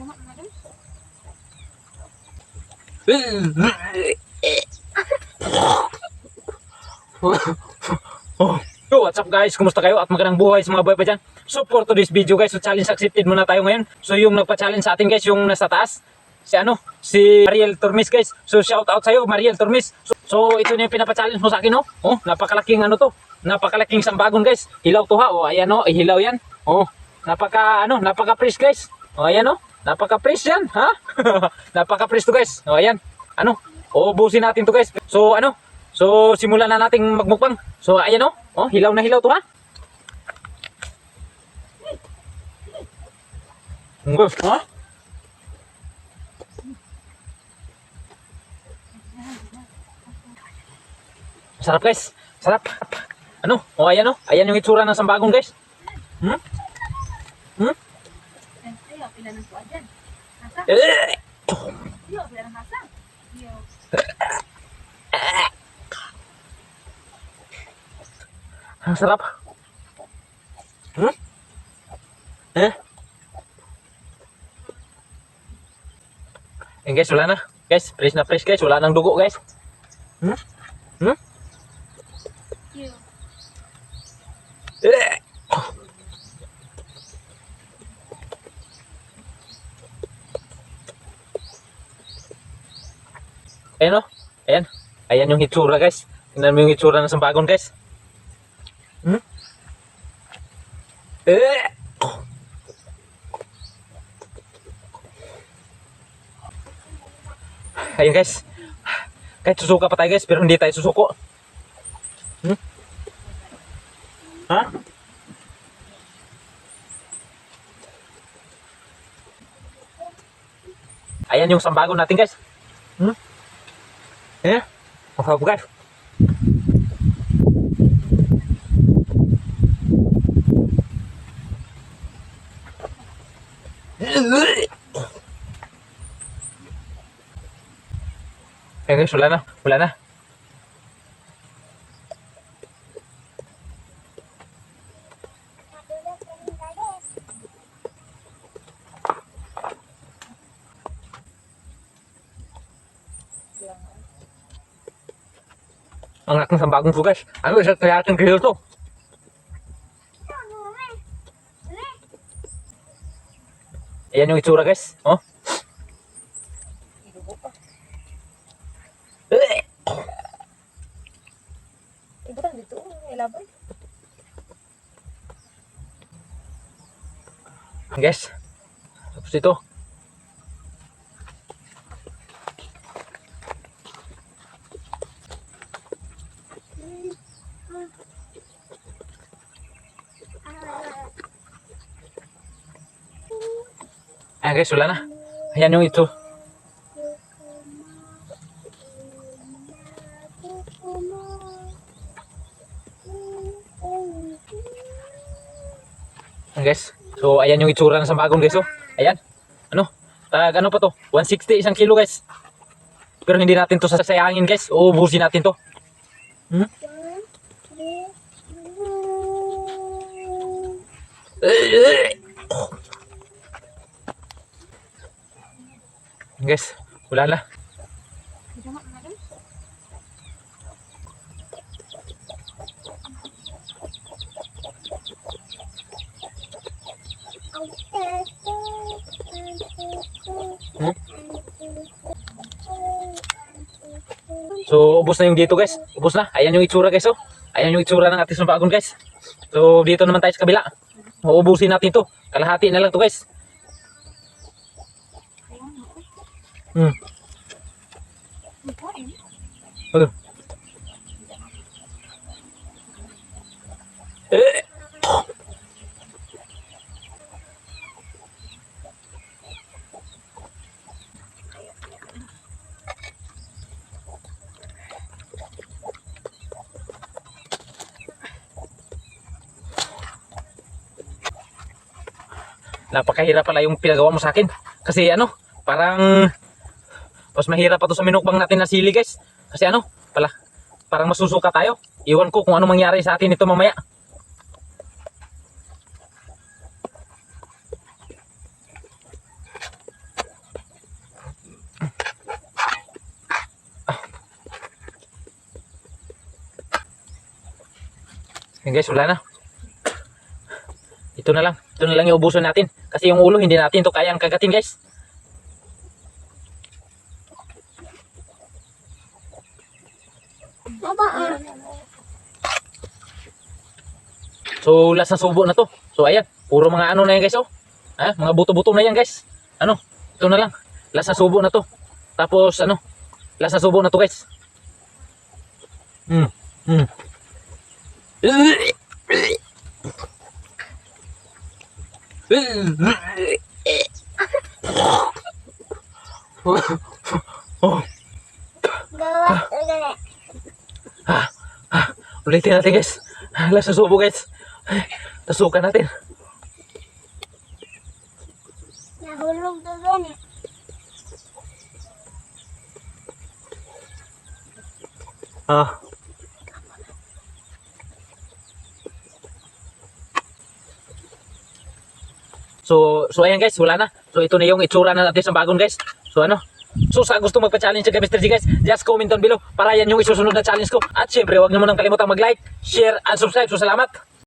Yo, what's up guys? Kumusta kayo? At magandang buhay sa mga boy pa dyan. So for today's video guys, so challenge accepted muna tayo ngayon. So yung nagpa-challenge sa atin guys, yung nasa taas, si Mariel Tormes guys. So shout out sa'yo Mariel Tormes. So ito na yung pinapa-challenge mo sa akin, no? Oh, napakalaking to. Napakalaking sambagon guys. Hilaw to ha. Oh, ayan oh, hilaw yan. Oh, napaka-fresh guys. Oh, ayan oh. Napaka-fresh yan, ha? Napaka-fresh to guys. Oh, ayan. Ubusin natin to guys. So simulan na nating magmukbang. So ayan oh. Oh, hilaw na hilaw to ha. Ha? Sarap guys. Sarap. Oh ayan oh. Ayan yung itsura ng sambagon guys. Ayo, pila ng kuwan dyan. Hasa? Ayo, pila ng hasa? Ayo. Ang sarap. Ayan guys, wala na. Guys, fresh na fresh guys. Wala nang dugo guys. Ayo. Ayan o. Ayan. Ayan yung hitsura guys. Tingnan mo yung hitsura ng sambagon guys. Ayan guys. Kahit susuka pa tayo guys, pero hindi tayo susuko. Ha? Ayan yung sambagon natin guys. Ayan. Masarap guys. Ayan guys, wala na. Wala na. Ang laki ng sambagong to guys. Isa kaya ating kilo to. Ayan yung itsura guys. Oh. Ibutan dito, ilaban. Guys. Tapos ito. Ayan guys, wala na. Ayan yung ito. Ayan guys. So ayan yung itsura ng sambagon guys. Oh. Ayan. Ano pa to? 160 isang kilo guys. Pero hindi natin to sasayangin guys. Uubusin natin to. Guys, wala na. So, ubos na yung dito guys. Ubos na. Ayan yung itsura guys. Oh. Ayan yung itsura ng ating sambagon guys. So, dito naman tayo sa kabila. Uubusin natin to. Kalahati na lang to guys. Napakahirap pala yung pinagawa mo sa akin. Kasi parang mas mahirap pa to sa minukbang natin na sili guys. Kasi parang masusuka tayo. Iwan ko kung ano mangyari sa atin ito mamaya. Yan guys, wala na. Ito na lang. Ito na lang yung ubusan natin. Kasi yung ulo, hindi natin to kayang kagatin guys. So, last na subo na to. So, ayan. Puro mga ano na yan guys, oh. Ha? Mga buto-buto na yan guys. Ano? Ito na lang. Last na subo na to. Tapos, ano? Last na subo na to guys. Ulitin natin guys. Last na subo guys. Tasukan natin. Nahulog doon eh. So ayan guys, wala na. So ito na yung itsura na natin sa bagon guys. So ano? So sa gusto magpa-challenge kay Mr. G guys, just comment down below para yan yung isusunod na challenge ko. At syempre, huwag niyo munang kalimutang mag-like, share, and subscribe. So salamat!